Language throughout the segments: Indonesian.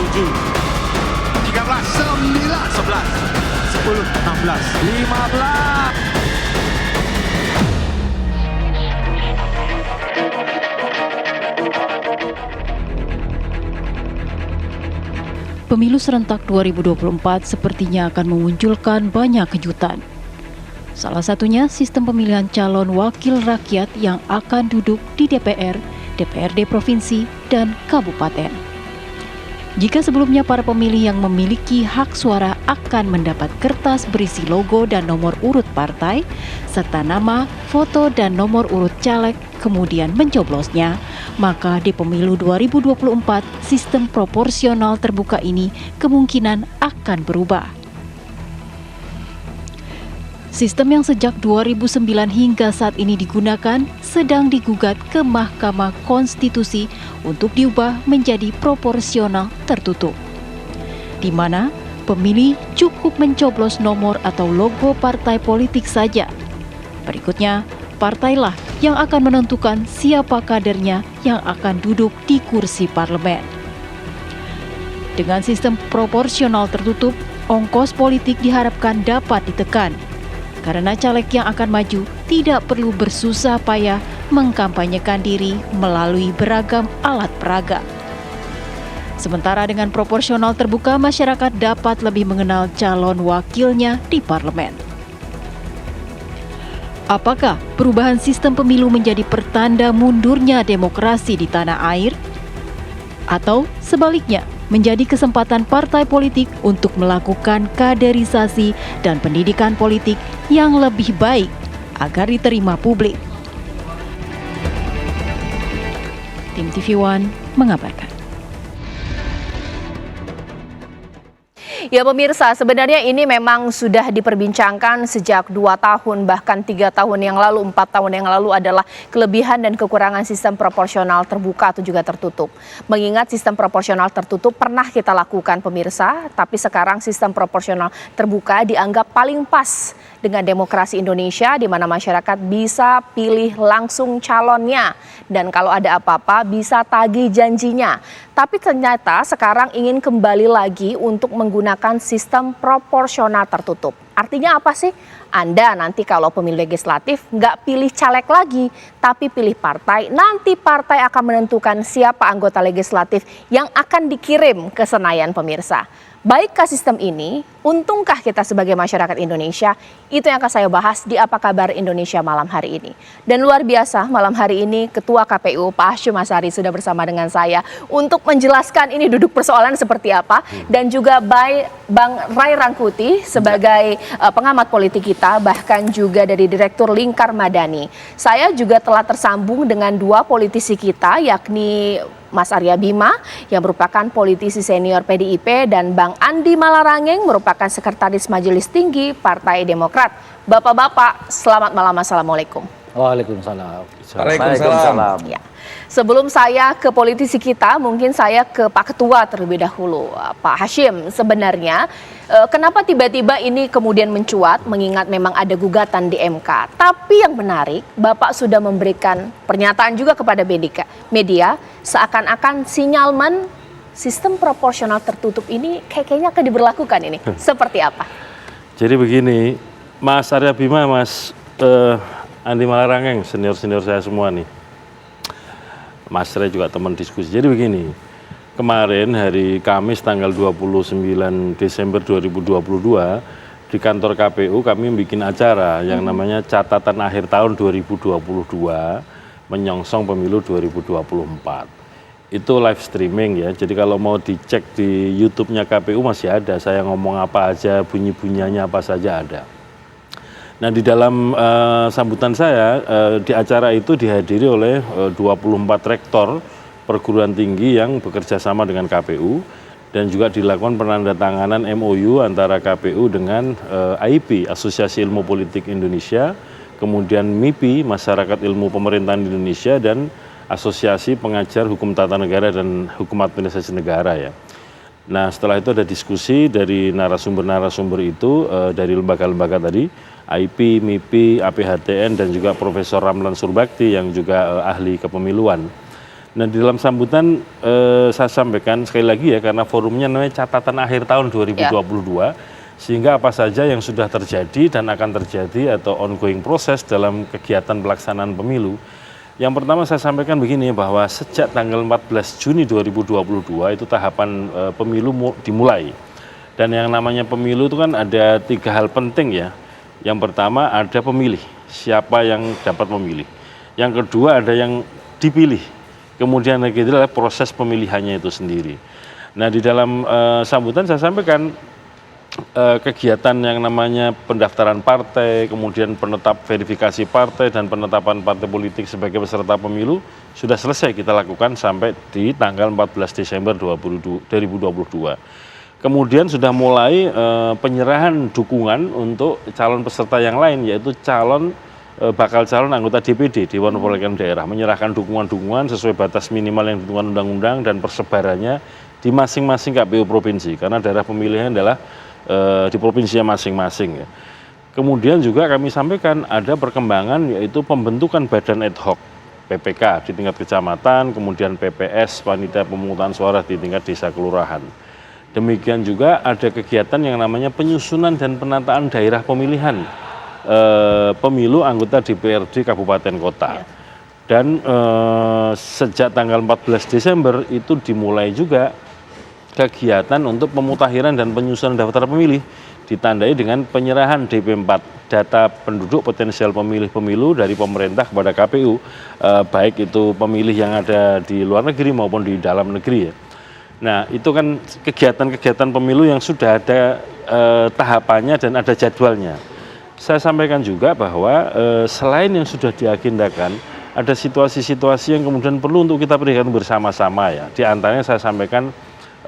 7, 13, 9, 11, 10, 16, 15. Pemilu serentak 2024 sepertinya akan memunculkan banyak kejutan. Salah satunya sistem pemilihan calon wakil rakyat yang akan duduk di DPR, DPRD provinsi, dan kabupaten. Jika sebelumnya para pemilih yang memiliki hak suara akan mendapat kertas berisi logo dan nomor urut partai, serta nama, foto, dan nomor urut caleg, kemudian mencoblosnya, maka di pemilu 2024 sistem proporsional terbuka ini kemungkinan akan berubah. Sistem yang sejak 2009 hingga saat ini digunakan sedang digugat ke Mahkamah Konstitusi untuk diubah menjadi proporsional tertutup, di mana pemilih cukup mencoblos nomor atau logo partai politik saja. Berikutnya, partailah yang akan menentukan siapa kadernya yang akan duduk di kursi parlemen. Dengan sistem proporsional tertutup, ongkos politik diharapkan dapat ditekan, karena caleg yang akan maju tidak perlu bersusah payah mengkampanyekan diri melalui beragam alat peraga. Sementara dengan proporsional terbuka, masyarakat dapat lebih mengenal calon wakilnya di parlemen. Apakah perubahan sistem pemilu menjadi pertanda mundurnya demokrasi di tanah air? Atau sebaliknya, menjadi kesempatan partai politik untuk melakukan kaderisasi dan pendidikan politik yang lebih baik agar diterima publik? Tim TV One mengabarkan. Ya pemirsa, sebenarnya ini memang sudah diperbincangkan sejak 2 tahun, bahkan 3 tahun yang lalu, 4 tahun yang lalu adalah kelebihan dan kekurangan sistem proporsional terbuka atau juga tertutup. Mengingat sistem proporsional tertutup pernah kita lakukan pemirsa, tapi sekarang sistem proporsional terbuka dianggap paling pas dengan demokrasi Indonesia, di mana masyarakat bisa pilih langsung calonnya dan kalau ada apa-apa bisa tagih janjinya. Tapi ternyata sekarang ingin kembali lagi untuk menggunakan sistem proporsional tertutup. Artinya apa sih? Anda nanti kalau pemilu legislatif nggak pilih caleg lagi, tapi pilih partai. Nanti partai akan menentukan siapa anggota legislatif yang akan dikirim ke Senayan pemirsa. Baikkah sistem ini? Untungkah kita sebagai masyarakat Indonesia? Itu yang akan saya bahas di Apa Kabar Indonesia malam hari ini. Dan luar biasa, malam hari ini Ketua KPU Pak Hashim Asyari sudah bersama dengan saya untuk menjelaskan ini duduk persoalan seperti apa. Dan juga Bang Ray Rangkuti sebagai pengamat politik kita, bahkan juga dari Direktur Lingkar Madani. Saya juga telah tersambung dengan 2 politisi kita, yakni Mas Arya Bima yang merupakan politisi senior PDIP dan Bang Andi Malarangeng merupakan Sekretaris Majelis Tinggi Partai Demokrat. Bapak-bapak, selamat malam. Assalamualaikum. Waalaikumsalam. Waalaikumsalam. Ya. Sebelum saya ke politisi kita, mungkin saya ke Pak Ketua terlebih dahulu. Pak Hashim, sebenarnya kenapa tiba-tiba ini kemudian mencuat mengingat memang ada gugatan di MK. Tapi yang menarik, Bapak sudah memberikan pernyataan juga kepada media seakan-akan sinyalmen sistem proporsional tertutup ini kayaknya akan diberlakukan ini. Seperti apa? Jadi begini, Mas Arya Bima, Mas Andi Malarangeng, senior-senior saya semua nih. Mas Ray juga teman diskusi. Jadi begini, kemarin hari Kamis tanggal 29 Desember 2022 di kantor KPU kami bikin acara yang namanya catatan akhir tahun 2022 menyongsong pemilu 2024. Itu live streaming ya, jadi kalau mau dicek di YouTube-nya KPU masih ada, saya ngomong apa aja, bunyi-bunyinya apa saja ada. Nah di dalam sambutan saya di acara itu dihadiri oleh 24 rektor perguruan tinggi yang bekerja sama dengan KPU dan juga dilakukan penandatanganan MOU antara KPU dengan AIP, Asosiasi Ilmu Politik Indonesia, kemudian MIPI, Masyarakat Ilmu Pemerintahan Indonesia, dan Asosiasi Pengajar Hukum Tata Negara dan Hukum Administrasi Negara ya. Nah setelah itu ada diskusi dari narasumber-narasumber itu dari lembaga-lembaga tadi, AIP, MIPI, APHTN, dan juga Profesor Ramlan Surbakti yang juga ahli kepemiluan. Nah, di dalam sambutan saya sampaikan sekali lagi ya, karena forumnya namanya catatan akhir tahun 2022, sehingga apa saja yang sudah terjadi dan akan terjadi atau ongoing proses dalam kegiatan pelaksanaan pemilu. Yang pertama saya sampaikan begini, bahwa sejak tanggal 14 Juni 2022 itu tahapan pemilu dimulai. Dan yang namanya pemilu itu kan ada 3 hal penting ya. Yang pertama ada pemilih, siapa yang dapat memilih. Yang kedua ada yang dipilih. Kemudian yang ketiga adalah proses pemilihannya itu sendiri. Nah, di dalam sambutan saya sampaikan kegiatan yang namanya pendaftaran partai, kemudian verifikasi partai dan penetapan partai politik sebagai peserta pemilu sudah selesai kita lakukan sampai di tanggal 14 Desember 2022. Kemudian sudah mulai penyerahan dukungan untuk calon peserta yang lain, yaitu bakal calon anggota DPD, Dewan Perwakilan Daerah, menyerahkan dukungan-dukungan sesuai batas minimal yang ditentukan undang-undang dan persebarannya di masing-masing KPU provinsi, karena daerah pemilihan adalah di provinsinya masing-masing ya. Kemudian juga kami sampaikan ada perkembangan, yaitu pembentukan badan ad hoc PPK di tingkat kecamatan, kemudian PPS, panitia pemungutan suara di tingkat desa kelurahan. Demikian juga ada kegiatan yang namanya penyusunan dan penataan daerah pemilihan pemilu anggota DPRD Kabupaten Kota. Dan sejak tanggal 14 Desember itu dimulai juga kegiatan untuk pemutakhiran dan penyusunan daftar pemilih, ditandai dengan penyerahan DP4, data penduduk potensial pemilih pemilu dari pemerintah kepada KPU, baik itu pemilih yang ada di luar negeri maupun di dalam negeri ya. Nah, itu kan kegiatan-kegiatan pemilu yang sudah ada tahapannya dan ada jadwalnya. Saya sampaikan juga bahwa selain yang sudah diagendakan, ada situasi-situasi yang kemudian perlu untuk kita perhatikan bersama-sama ya. Di antaranya saya sampaikan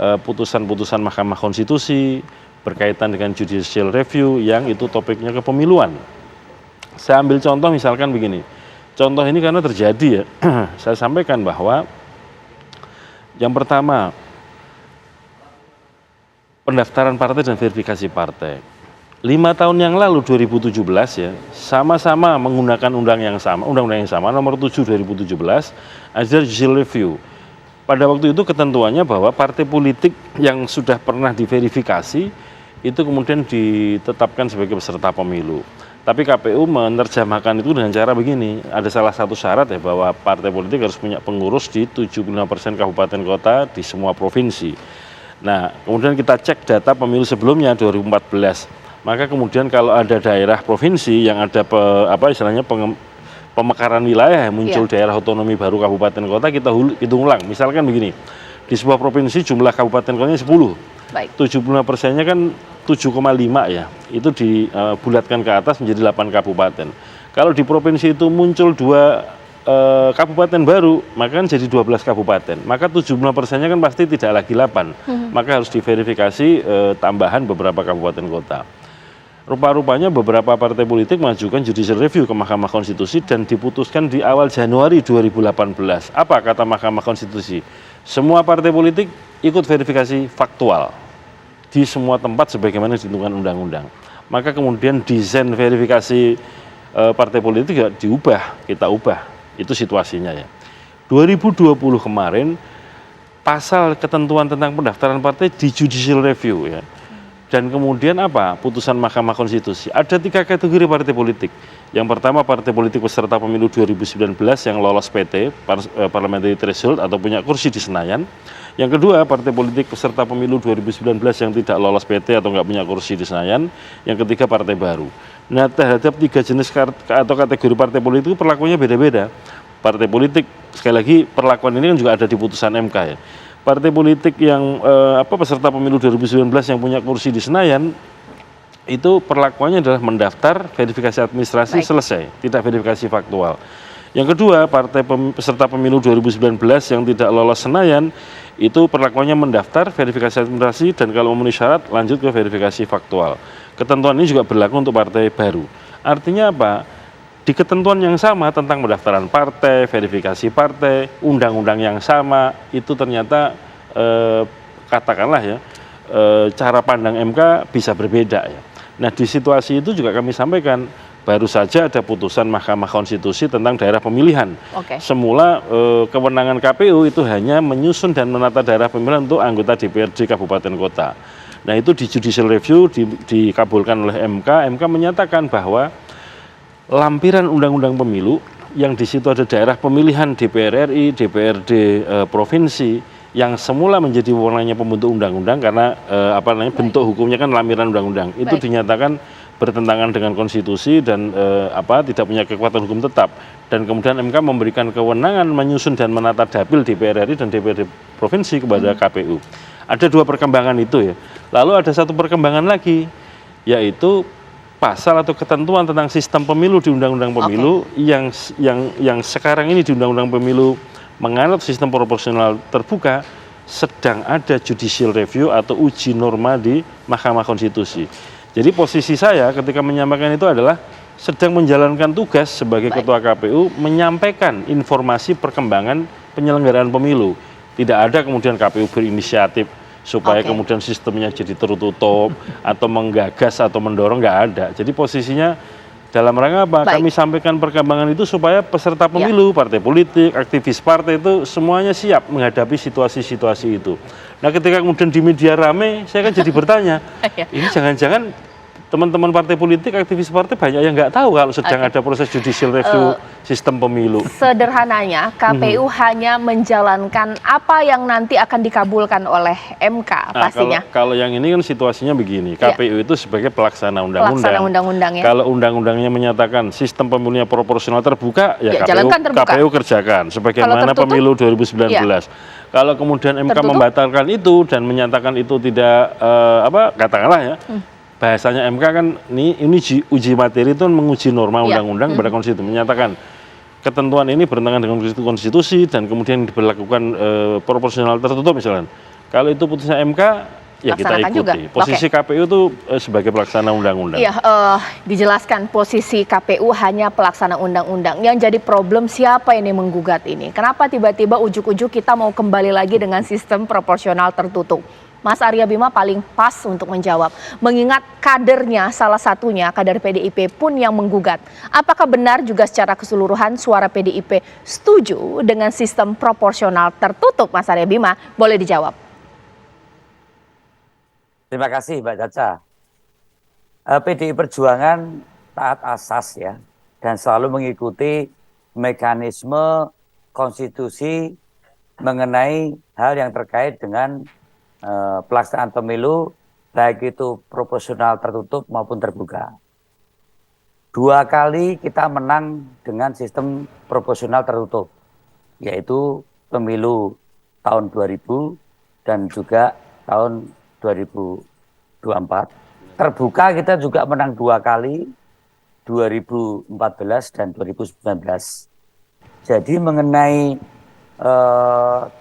putusan-putusan Mahkamah Konstitusi berkaitan dengan judicial review yang itu topiknya kepemiluan. Saya ambil contoh misalkan begini. Contoh ini karena terjadi ya. Saya sampaikan bahwa yang pertama pendaftaran partai dan verifikasi partai. 5 tahun yang lalu 2017 ya, sama-sama menggunakan undang-undang yang sama nomor 7 2017 ada judicial review. Pada waktu itu ketentuannya bahwa partai politik yang sudah pernah diverifikasi itu kemudian ditetapkan sebagai peserta pemilu. Tapi KPU menerjemahkan itu dengan cara begini, ada salah satu syarat ya, bahwa partai politik harus punya pengurus di 75% kabupaten kota di semua provinsi. Nah, kemudian kita cek data pemilu sebelumnya 2014. Maka kemudian kalau ada daerah provinsi yang ada pemekaran wilayah, muncul daerah otonomi baru kabupaten kota, kita hitung ulang. Misalkan begini, di sebuah provinsi jumlah kabupaten kotanya 10, 75%-nya kan 7,5 ya, itu dibulatkan ke atas menjadi 8 kabupaten. Kalau di provinsi itu muncul 2 kabupaten baru, maka kan jadi 12 kabupaten. Maka 75%-nya kan pasti tidak lagi 8, maka harus diverifikasi tambahan beberapa kabupaten kota. Rupa-rupanya beberapa partai politik mengajukan judicial review ke Mahkamah Konstitusi dan diputuskan di awal Januari 2018. Apa kata Mahkamah Konstitusi? Semua partai politik ikut verifikasi faktual di semua tempat sebagaimana ditentukan undang-undang. Maka kemudian desain verifikasi partai politik juga kita ubah. Itu situasinya ya. 2020 kemarin pasal ketentuan tentang pendaftaran partai di judicial review ya. Dan kemudian apa? Putusan Mahkamah Konstitusi. Ada 3 kategori partai politik. Yang pertama partai politik peserta pemilu 2019 yang lolos PT, parliamentary threshold atau punya kursi di Senayan. Yang kedua partai politik peserta pemilu 2019 yang tidak lolos PT atau nggak punya kursi di Senayan. Yang ketiga partai baru. Nah, terhadap 3 jenis atau kategori partai politik perlakuannya beda-beda. Partai politik, sekali lagi perlakuan ini kan juga ada di putusan MK ya. Partai politik yang peserta pemilu 2019 yang punya kursi di Senayan itu perlakuannya adalah mendaftar, verifikasi administrasi selesai, tidak verifikasi faktual. Yang kedua, partai peserta pemilu 2019 yang tidak lolos Senayan itu perlakuannya mendaftar, verifikasi administrasi dan kalau memenuhi syarat lanjut ke verifikasi faktual. Ketentuan ini juga berlaku untuk partai baru. Artinya apa? Di ketentuan yang sama tentang pendaftaran partai, verifikasi partai, undang-undang yang sama, itu ternyata katakanlah ya, cara pandang MK bisa berbeda ya. Nah, di situasi itu juga kami sampaikan baru saja ada putusan Mahkamah Konstitusi tentang daerah pemilihan. Oke. Semula kewenangan KPU itu hanya menyusun dan menata daerah pemilihan untuk anggota DPRD kabupaten kota. Nah itu di judicial review dikabulkan oleh MK. MK menyatakan bahwa lampiran undang-undang pemilu yang di situ ada daerah pemilihan DPR RI, DPRD provinsi yang semula menjadi wewenangnya pembentuk undang-undang karena bentuk hukumnya kan lampiran undang-undang. Itu dinyatakan bertentangan dengan konstitusi dan tidak punya kekuatan hukum tetap, dan kemudian MK memberikan kewenangan menyusun dan menata dapil DPR RI dan DPRD provinsi kepada KPU. Ada dua perkembangan itu ya. Lalu ada satu perkembangan lagi, yaitu pasal atau ketentuan tentang sistem pemilu di Undang-Undang Pemilu yang sekarang ini di Undang-Undang Pemilu menganut sistem proporsional terbuka sedang ada judicial review atau uji norma di Mahkamah Konstitusi. Jadi posisi saya ketika menyampaikan itu adalah sedang menjalankan tugas sebagai Ketua KPU menyampaikan informasi perkembangan penyelenggaraan pemilu. Tidak ada kemudian KPU berinisiatif supaya kemudian sistemnya jadi tertutup atau menggagas atau mendorong, nggak ada. Jadi posisinya dalam rangka apa? Kami sampaikan perkembangan itu supaya peserta pemilu, partai politik, aktivis partai itu semuanya siap menghadapi situasi-situasi itu. Nah ketika kemudian di media rame, saya kan jadi bertanya, ini jangan-jangan teman-teman partai politik, aktivis partai banyak yang nggak tahu kalau sedang ada proses judicial review sistem pemilu. Sederhananya, KPU hanya menjalankan apa yang nanti akan dikabulkan oleh MK pastinya. Kalau yang ini kan situasinya begini, KPU itu sebagai pelaksana undang-undang. Pelaksana undang-undangnya. Kalau undang-undangnya menyatakan sistem pemilunya proporsional terbuka, ya KPU kerjakan. Sebagaimana pemilu 2019. Kalau kemudian MK membatalkan itu dan menyatakan itu tidak katakanlah ya. Bahasanya MK kan ini uji materi itu menguji norma undang-undang kepada konstitusi, menyatakan ketentuan ini bertentangan dengan konstitusi dan kemudian diberlakukan proporsional tertutup misalnya. Kalau itu putusan MK ya kita ikuti. Posisi KPU itu sebagai pelaksana undang-undang. Iya, dijelaskan posisi KPU hanya pelaksana undang-undang. Yang jadi problem siapa ini menggugat ini? Kenapa tiba-tiba ujuk-ujuk kita mau kembali lagi dengan sistem proporsional tertutup? Mas Arya Bima paling pas untuk menjawab, mengingat kadernya salah satunya kader PDIP pun yang menggugat. Apakah benar juga secara keseluruhan suara PDIP setuju dengan sistem proporsional tertutup? Mas Arya Bima, boleh dijawab. Terima kasih Mbak Caca. PDI Perjuangan taat asas ya, dan selalu mengikuti mekanisme konstitusi mengenai hal yang terkait dengan pelaksanaan pemilu, baik itu proporsional tertutup maupun terbuka. 2 kali kita menang dengan sistem proporsional tertutup, yaitu pemilu tahun 2000 dan juga tahun 2024. Terbuka kita juga menang 2 kali, 2014 dan 2019. Jadi mengenai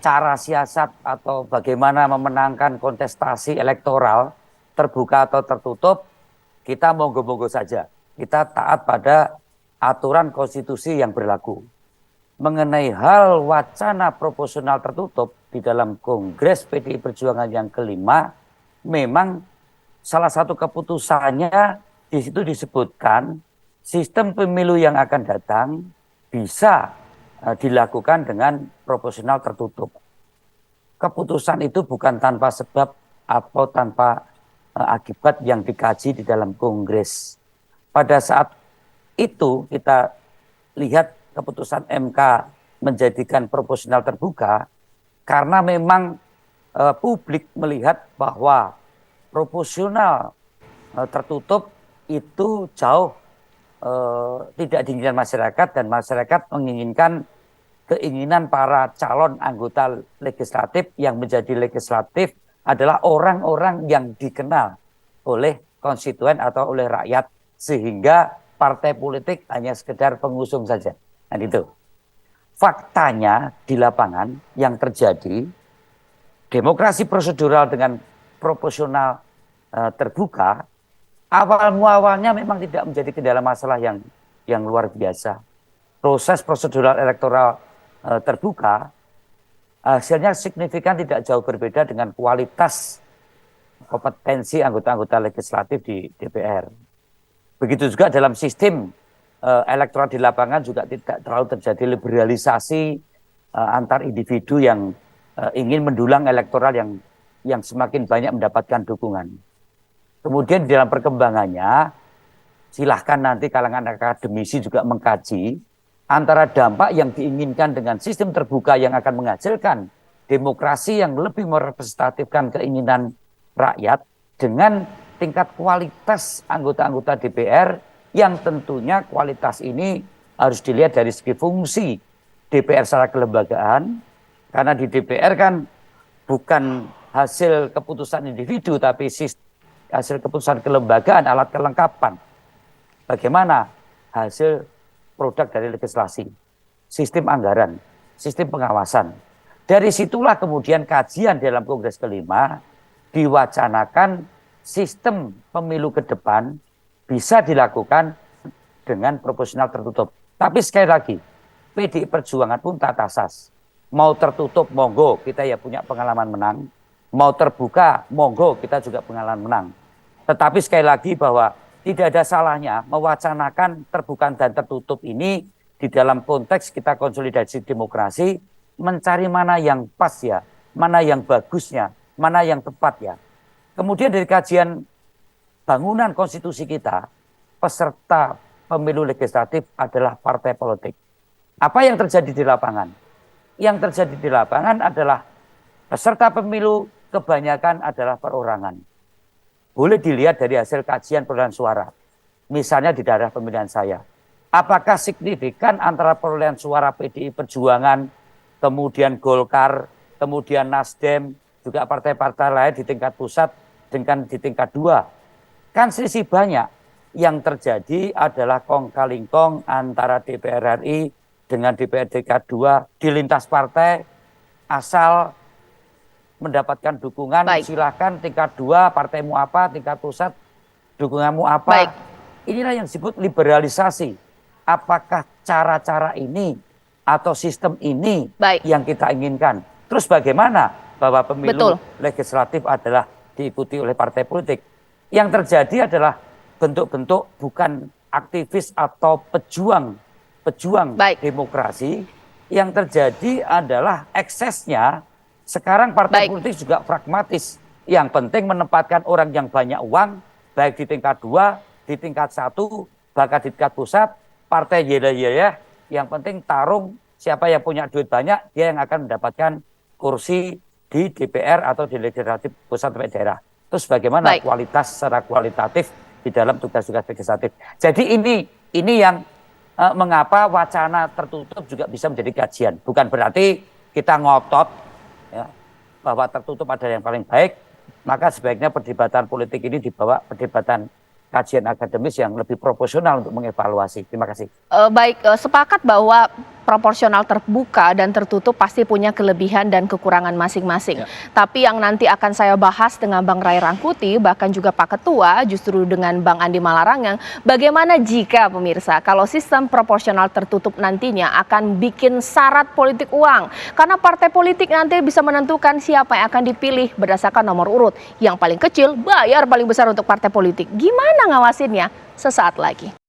cara siasat atau bagaimana memenangkan kontestasi elektoral terbuka atau tertutup, kita monggo-monggo saja. Kita taat pada aturan konstitusi yang berlaku. Mengenai hal wacana proporsional tertutup di dalam Kongres PDI Perjuangan yang kelima, memang salah satu keputusannya di situ disebutkan sistem pemilu yang akan datang bisa dilakukan dengan proporsional tertutup. Keputusan itu bukan tanpa sebab atau tanpa akibat yang dikaji di dalam Kongres. Pada saat itu kita lihat keputusan MK menjadikan proporsional terbuka karena memang publik melihat bahwa proporsional tertutup itu jauh tidak diinginkan masyarakat, dan masyarakat menginginkan keinginan para calon anggota legislatif yang menjadi legislatif adalah orang-orang yang dikenal oleh konstituen atau oleh rakyat, sehingga partai politik hanya sekedar pengusung saja. Dan itu faktanya di lapangan yang terjadi, demokrasi prosedural dengan proporsional terbuka awalnya memang tidak menjadi kendala masalah yang luar biasa. Proses prosedural elektoral terbuka hasilnya signifikan tidak jauh berbeda dengan kualitas kompetensi anggota-anggota legislatif di DPR. Begitu juga dalam sistem elektoral di lapangan juga tidak terlalu terjadi liberalisasi antar individu yang ingin mendulang elektoral yang semakin banyak mendapatkan dukungan. Kemudian di dalam perkembangannya, silahkan nanti kalangan akademisi juga mengkaji antara dampak yang diinginkan dengan sistem terbuka yang akan menghasilkan demokrasi yang lebih merepresentatifkan keinginan rakyat dengan tingkat kualitas anggota-anggota DPR yang tentunya kualitas ini harus dilihat dari segi fungsi DPR secara kelembagaan, karena di DPR kan bukan hasil keputusan individu tapi hasil keputusan kelembagaan, alat kelengkapan. Bagaimana hasil produk dari legislasi, sistem anggaran, sistem pengawasan. Dari situlah kemudian kajian dalam Kongres kelima diwacanakan sistem pemilu ke depan bisa dilakukan dengan proporsional tertutup. Tapi sekali lagi, PDI Perjuangan pun tak asas. Mau tertutup, monggo, kita ya punya pengalaman menang. Mau terbuka, monggo, kita juga pengalaman menang. Tetapi sekali lagi bahwa tidak ada salahnya mewacanakan terbuka dan tertutup ini di dalam konteks kita konsolidasi demokrasi, mencari mana yang pas ya, mana yang bagusnya, mana yang tepat ya. Kemudian dari kajian bangunan konstitusi kita, peserta pemilu legislatif adalah partai politik. Apa yang terjadi di lapangan? Yang terjadi di lapangan adalah peserta pemilu kebanyakan adalah perorangan. Boleh dilihat dari hasil kajian perolehan suara. Misalnya di daerah pemilihan saya. Apakah signifikan antara perolehan suara PDI Perjuangan, kemudian Golkar, kemudian Nasdem, juga partai-partai lain di tingkat pusat dengan di tingkat 2. Kan selisih banyak. Yang terjadi adalah kong-kalingkong antara DPR RI dengan DPR tingkat 2 di lintas partai, asal mendapatkan dukungan. Baik. Silakan tingkat 2 partaimu apa, tingkat pusat dukunganmu apa. Baik. Inilah yang disebut liberalisasi. Apakah cara-cara ini atau sistem ini yang kita inginkan? Terus bagaimana bahwa pemilu legislatif adalah diikuti oleh partai politik? Yang terjadi adalah bentuk-bentuk bukan aktivis atau pejuang demokrasi. Yang terjadi adalah eksesnya. Sekarang partai politik juga pragmatis. Yang penting menempatkan orang yang banyak uang, baik di tingkat 2, di tingkat 1, bahkan di tingkat pusat, partai ya. Yang penting tarung, siapa yang punya duit banyak, dia yang akan mendapatkan kursi di DPR atau di legislatif pusat sampai daerah. Terus bagaimana kualitas secara kualitatif di dalam tugas-tugas legislatif. Jadi ini yang mengapa wacana tertutup juga bisa menjadi kajian. Bukan berarti kita ngotot ya, bahwa tertutup adalah yang paling baik, maka sebaiknya perdebatan politik ini dibawa perdebatan kajian akademis yang lebih proporsional untuk mengevaluasi. Terima kasih. Sepakat bahwa proporsional terbuka dan tertutup pasti punya kelebihan dan kekurangan masing-masing. Ya. Tapi yang nanti akan saya bahas dengan Bang Ray Rangkuti, bahkan juga Pak Ketua, justru dengan Bang Andi Malarangeng, bagaimana jika pemirsa, kalau sistem proporsional tertutup nantinya akan bikin syarat politik uang. Karena partai politik nanti bisa menentukan siapa yang akan dipilih berdasarkan nomor urut. Yang paling kecil bayar paling besar untuk partai politik. Gimana ngawasinnya? Sesaat lagi.